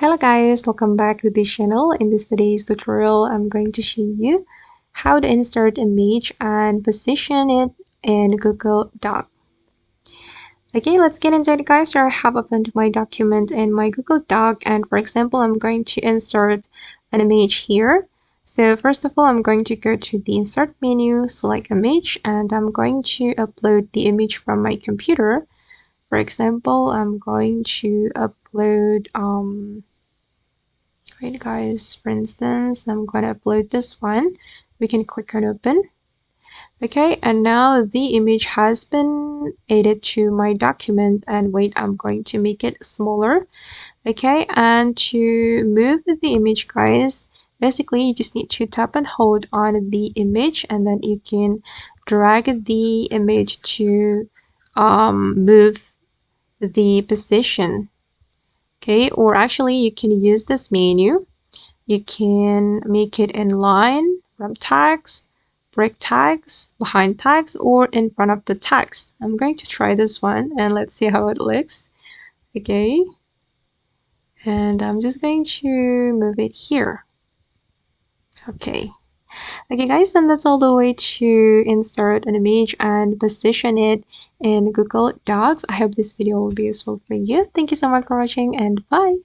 Hello guys, welcome back to this channel. In today's tutorial, I'm going to show you how to insert image and position it in Google Doc. Okay, let's get into it guys. So I have opened my document in my Google Doc, and for example, I'm going to insert an image here. So first of all, I'm going to go to the insert menu, select image, and I'm going to upload the image from my computer. For example, I'm going to upload Right guys, for instance, I'm going to upload this one. We can click on open. Okay, and now the image has been added to my document, and wait, I'm going to make it smaller. Okay, and to move the image guys, basically you just need to tap and hold on the image, and then you can drag the image to move the position. Okay, or actually you can use this menu. You can make it in line, from tags, break tags, behind tags, or in front of the tags. I'm going to try this one and let's see how it looks. Okay. And I'm just going to move it here. Okay. Okay guys, and that's all the way to insert an image and position it in Google Docs. I hope this video will be useful for you. Thank you so much for watching and bye.